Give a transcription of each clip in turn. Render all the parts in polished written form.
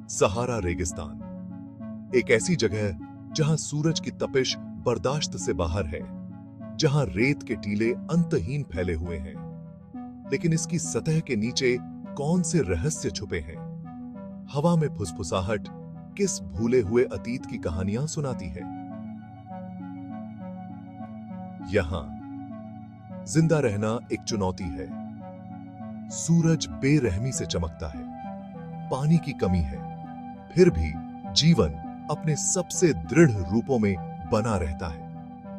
सहारा रेगिस्तान एक ऐसी जगह है जहां सूरज की तपिश बर्दाश्त से बाहर है, जहां रेत के टीले अंतहीन फैले हुए हैं, लेकिन इसकी सतह के नीचे कौन से रहस्य छुपे हैं? हवा में फुसफुसाहट किस भूले हुए अतीत की कहानियां सुनाती है? यहां जिंदा रहना एक चुनौती है। सूरज बेरहमी से चमकता है, पानी की कमी है, फिर भी जीवन अपने सबसे दृढ़ रूपों में बना रहता है।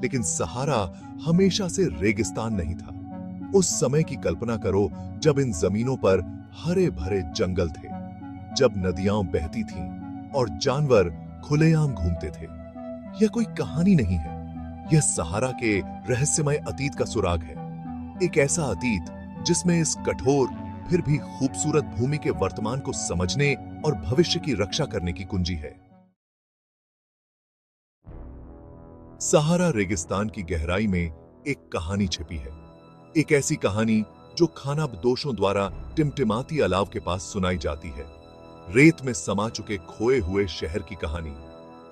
लेकिन सहारा हमेशा से रेगिस्तान नहीं था। उस समय की कल्पना करो जब इन जमीनों पर हरे भरे जंगल थे, जब नदियां बहती थीं और जानवर खुलेआम घूमते थे। यह कोई कहानी नहीं है, यह सहारा के रहस्यमय अतीत का सुराग है। एक ऐसा अतीत जिसमें इस कठोर फिर भी खूबसूरत भूमि के वर्तमान को समझने और भविष्य की रक्षा करने की कुंजी है। सहारा रेगिस्तान की गहराई में एक कहानी छिपी है, एक ऐसी कहानी जो खानाबदोशों द्वारा टिमटिमाती अलाव के पास सुनाई जाती है। रेत में समा चुके खोए हुए शहर की कहानी।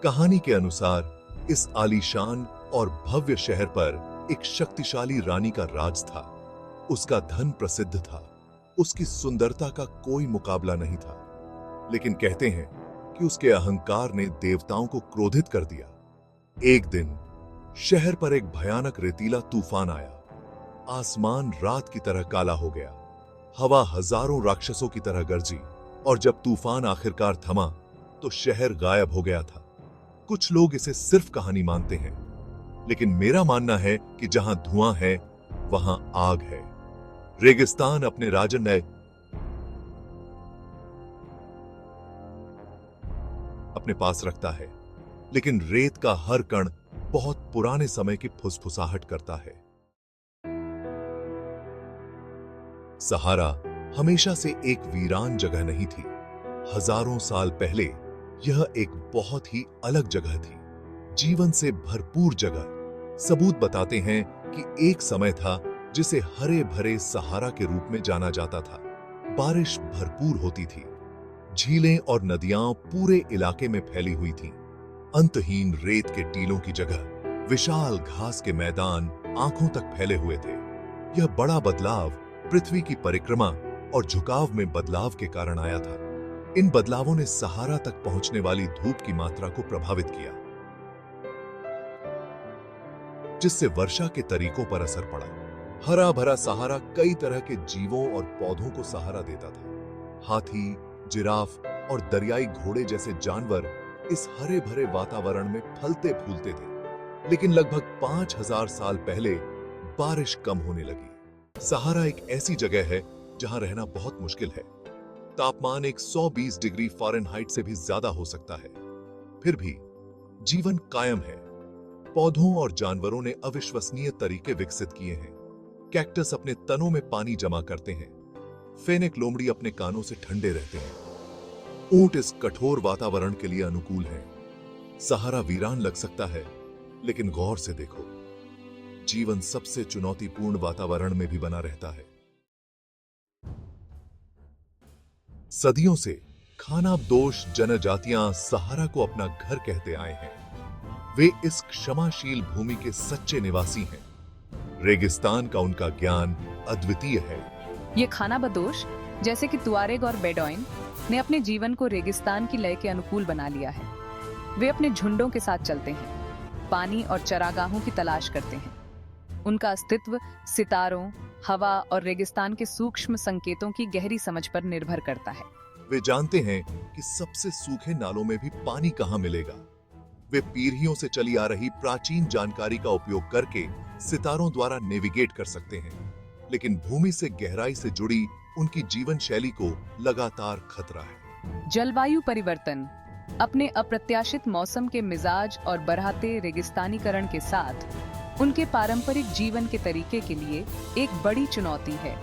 कहानी के अनुसार इस आलीशान और भव्य शहर पर एक शक्तिशाली रानी का राज था। उसका धन प्रसिद्ध था, उसकी सुंदरता का कोई मुकाबला नहीं था, लेकिन कहते हैं कि उसके अहंकार ने देवताओं को क्रोधित कर दिया। एक दिन शहर पर एक भयानक रेतीला तूफान आया। आसमान रात की तरह काला हो गया, हवा हजारों राक्षसों की तरह गरजी, और जब तूफान आखिरकार थमा तो शहर गायब हो गया था। कुछ लोग इसे सिर्फ कहानी मानते हैं, लेकिन मेरा मानना है कि जहां धुआं है वहां आग है। रेगिस्तान अपने राजन ने अपने पास रखता है, लेकिन रेत का हर कण बहुत पुराने समय की फुसफुसाहट करता है। सहारा हमेशा से एक वीरान जगह नहीं थी। हजारों साल पहले यह एक बहुत ही अलग जगह थी, जीवन से भरपूर जगह। सबूत बताते हैं कि एक समय था जिसे हरे भरे सहारा के रूप में जाना जाता था। बारिश भरपूर होती थी, झीलें और नदियां पूरे इलाके में फैली हुई थीं। अंतहीन रेत के टीलों की जगह विशाल घास के मैदान आंखों तक फैले हुए थे। यह बड़ा बदलाव पृथ्वी की परिक्रमा और झुकाव में बदलाव के कारण आया था। इन बदलावों ने सहारा तक पहुंचने वाली धूप की मात्रा को प्रभावित किया, जिससे वर्षा के तरीकों पर असर पड़ा। हरा भरा सहारा कई तरह के जीवों और पौधों को सहारा देता था। हाथी, जिराफ और दरियाई घोड़े जैसे जानवर इस हरे भरे वातावरण में फलते फूलते थे। लेकिन लगभग 5000 साल पहले बारिश कम होने लगी। सहारा एक ऐसी जगह है जहां रहना बहुत मुश्किल है। तापमान 120 डिग्री फ़ारेनहाइट से भी ज्यादा हो सकता है, फिर भी जीवन कायम है। पौधों और जानवरों ने अविश्वसनीय तरीके विकसित किए हैं। कैक्टस अपने तनों में पानी जमा करते हैं, फेनेक लोमड़ी अपने कानों से ठंडे रहते हैं। ऊंट इस कठोर वातावरण के लिए अनुकूल है। सहारा वीरान लग सकता है, लेकिन गौर से देखो, जीवन सबसे चुनौतीपूर्ण वातावरण में भी बना रहता है। सदियों से खानाबदोश जनजातियां सहारा को अपना घर कहते आए हैं। वे इस क्षमाशील भूमि के सच्चे निवासी हैं। रेगिस्तान का उनका ज्ञान अद्वितीय है। ये खानाबदोश जैसे कि तुआरेग और बेडौइन ने अपने जीवन को रेगिस्तान की लय के अनुकूल बना लिया है। वे अपने झुंडों के साथ चलते हैं, पानी और चरागाहों की तलाश करते हैं। उनका अस्तित्व सितारों, हवा और रेगिस्तान के सूक्ष्म संकेतों की गहरी समझ पर निर्भर करता है। वे जानते हैं कि सबसे सूखे नालों में भी पानी कहां मिलेगा। वे पीढ़ियों से चली आ रही प्राचीन जानकारी का उपयोग करके सितारों द्वारा नेविगेट कर सकते हैं, लेकिन भूमि से गहराई से जुड़ी उनकी जीवन शैली को लगातार खतरा है। जलवायु परिवर्तन अपने अप्रत्याशित मौसम के मिजाज और बढ़ाते रेगिस्तानीकरण के साथ उनके पारंपरिक जीवन के तरीके के लिए एक बड़ी चुनौती है।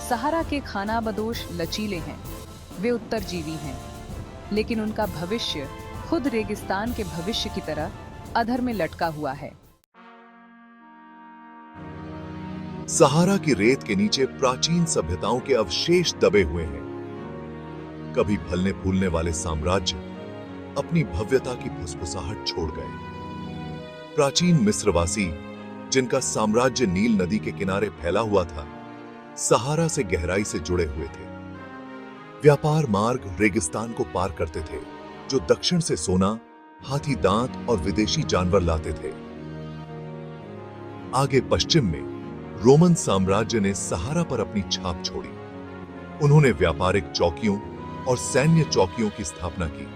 सहारा के खानाबदोश लचीले हैं, वे उत्तरजीवी हैं, लेकिन उनका भविष्य खुद रेगिस्तान के भविष्य की तरह अधर में लटका हुआ है। सहारा की रेत के नीचे प्राचीन सभ्यताओं के अवशेष दबे हुए हैं। कभी फलने फूलने वाले साम्राज्य अपनी भव्यता की फुसफुसाहट छोड़ गए। प्राचीन मिस्रवासी, जिनका साम्राज्य नील नदी के किनारे फैला हुआ था, सहारा से गहराई से जुड़े हुए थे। व्यापार मार्ग रेगिस्तान को पार करते थे, जो दक्षिण से सोना, हाथी दांत और विदेशी जानवर लाते थे। आगे पश्चिम में रोमन साम्राज्य ने सहारा पर अपनी छाप छोड़ी। उन्होंने व्यापारिक चौकियों और सैन्य चौकियों की स्थापना की,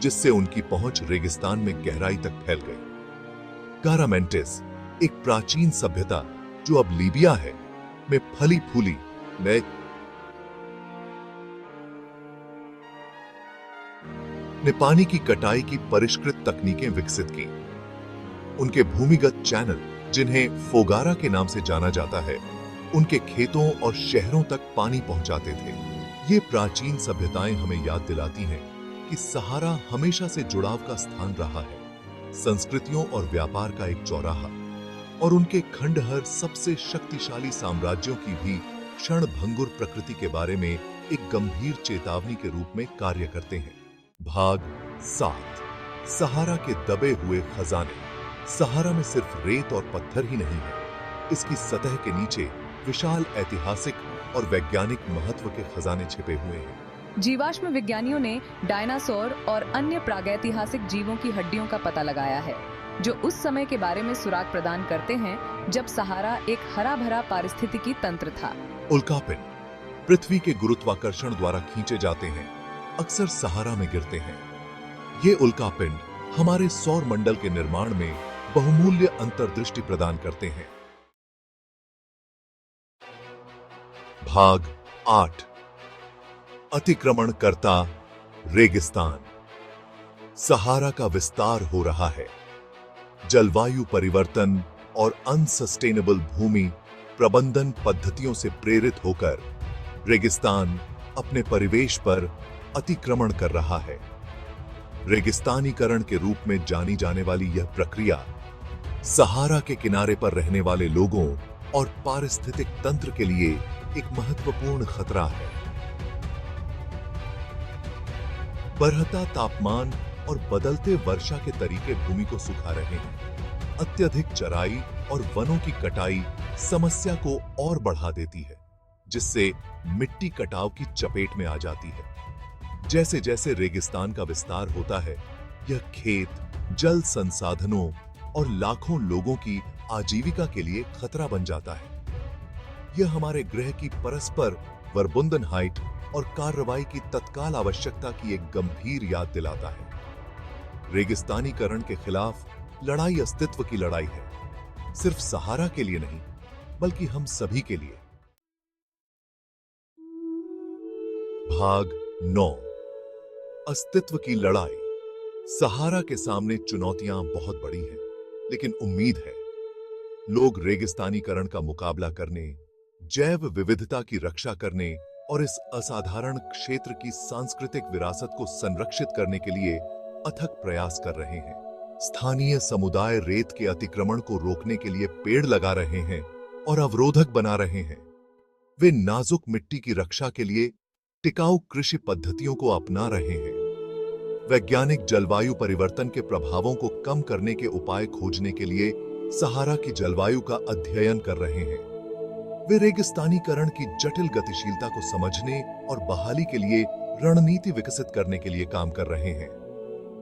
जिससे उनकी पहुंच रेगिस्तान में गहराई तक फैल गई। गारामेंटिस, एक प्राचीन सभ्यता जो अब लीबिया है, में फली फूली ने पानी की कटाई की परिष्कृत तकनीकें विकसित की। उनके भूमिगत चैनल, जिन्हें फोगारा के नाम से जाना जाता है, उनके खेतों और शहरों तक पानी पहुंचाते थे। ये प्राचीन सभ्यताएं हमें याद दिलाती हैं कि सहारा हमेशा से जुड़ाव का स्थान रहा है, संस्कृतियों और व्यापार का एक चौराहा, और उनके खंडहर सबसे शक्तिशाली साम्राज्यों की भी क्षणभंगुर प्रकृति के बारे में एक गंभीर चेतावनी के रूप में कार्य करते हैं। भाग 7, सहारा के दबे हुए खजाने। सहारा में सिर्फ रेत और पत्थर ही नहीं है, इसकी सतह के नीचे विशाल ऐतिहासिक और वैज्ञानिक महत्व के खजाने छिपे हुए हैं। जीवाश्म विज्ञानियों ने डायनासोर और अन्य प्रागैतिहासिक जीवों की हड्डियों का पता लगाया है, जो उस समय के बारे में सुराग प्रदान करते हैं जब सहारा एक हरा भरा पारिस्थितिकी तंत्र था। उल्कापिंड पृथ्वी के गुरुत्वाकर्षण द्वारा खींचे जाते हैं, अक्सर सहारा में गिरते हैं। ये उल्कापिंड हमारे सौर मंडल के निर्माण में बहुमूल्य अंतर्दृष्टि प्रदान करते हैं। भाग 8, अतिक्रमणकर्ता रेगिस्तान। सहारा का विस्तार हो रहा है। जलवायु परिवर्तन और अनसस्टेनेबल भूमि प्रबंधन पद्धतियों से प्रेरित होकर रेगिस्तान अपने परिवेश पर अतिक्रमण कर रहा है। रेगिस्तानीकरण के रूप में जानी जाने वाली यह प्रक्रिया सहारा के किनारे पर रहने वाले लोगों और पारिस्थितिक तंत्र के लिए एक महत्वपूर्ण खतरा है। बढ़ता तापमान और बदलते वर्षा के तरीके भूमि को सुखा रहे हैं। अत्यधिक चराई और वनों की कटाई समस्या को और बढ़ा देती है, जिससे मिट्टी कटाव की चपेट में आ जाती है। जैसे जैसे रेगिस्तान का विस्तार होता है, यह खेत, जल संसाधनों और लाखों लोगों की आजीविका के लिए खतरा बन जाता है। यह हमारे ग्रह की परस्पर वर्बुंदनहाइट और कार्रवाई की तत्काल आवश्यकता की एक गंभीर याद दिलाता है। रेगिस्तानीकरण के खिलाफ लड़ाई अस्तित्व की लड़ाई है, सिर्फ सहारा के लिए नहीं, बल्कि हम सभी के लिए। भाग 9, अस्तित्व की लड़ाई। सहारा के सामने चुनौतियां बहुत बड़ी हैं, लेकिन उम्मीद है। लोग रेगिस्तानीकरण का मुकाबला करने, जैव विविधता की रक्षा करने और इस असाधारण क्षेत्र की सांस्कृतिक विरासत को संरक्षित करने के लिए अथक प्रयास कर रहे हैं। स्थानीय समुदाय रेत के अतिक्रमण को रोकने के लिए पेड़ लगा रहे हैं और अवरोधक बना रहे हैं। वे नाजुक मिट्टी की रक्षा के लिए टिकाऊ कृषि पद्धतियों को अपना रहे हैं। वैज्ञानिक जलवायु परिवर्तन के प्रभावों को कम करने के उपाय खोजने के लिए सहारा की जलवायु का अध्ययन कर रहे हैं। वे रेगिस्तानीकरण की जटिल गतिशीलता को समझने और बहाली के लिए रणनीति विकसित करने के लिए काम कर रहे हैं।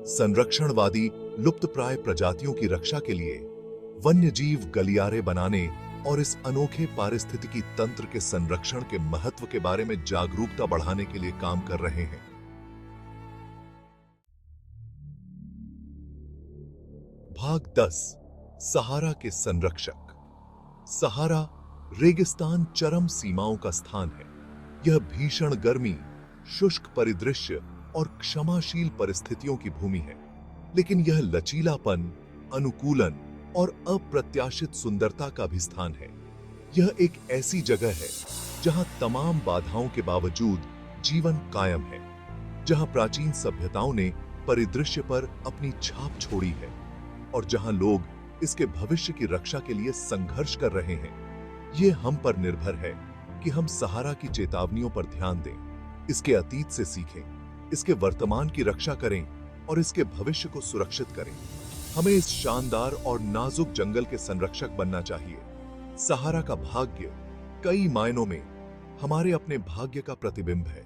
संरक्षणवादी लुप्तप्राय प्रजातियों की रक्षा के लिए वन्यजीव गलियारे बनाने और इस अनोखे पारिस्थितिकी तंत्र के संरक्षण के महत्व के बारे में जागरूकता बढ़ाने के लिए काम कर रहे हैं। भाग 10, सहारा के संरक्षक। सहारा रेगिस्तान चरम सीमाओं का स्थान है। यह भीषण गर्मी, शुष्क परिदृश्य और क्षमाशील परिस्थितियों की भूमि है, लेकिन यह लचीलापन, अनुकूलन और अप्रत्याशित सुंदरता का भी स्थान है। यह एक ऐसी जगह है जहां तमाम बाधाओं के बावजूद जीवन कायम है, जहां प्राचीन सभ्यताओं ने परिदृश्य पर अपनी छाप छोड़ी है और जहां लोग इसके भविष्य की रक्षा के लिए संघर्ष कर रहे हैं। ये हम पर निर्भर है कि हम सहारा की चेतावनियों पर ध्यान दें इसके अतीत से सीखें, इसके वर्तमान की रक्षा करें और इसके भविष्य को सुरक्षित करें। हमें इस शानदार और नाजुक जंगल के संरक्षक बनना चाहिए। सहारा का भाग्य कई मायनों में हमारे अपने भाग्य का प्रतिबिंब है।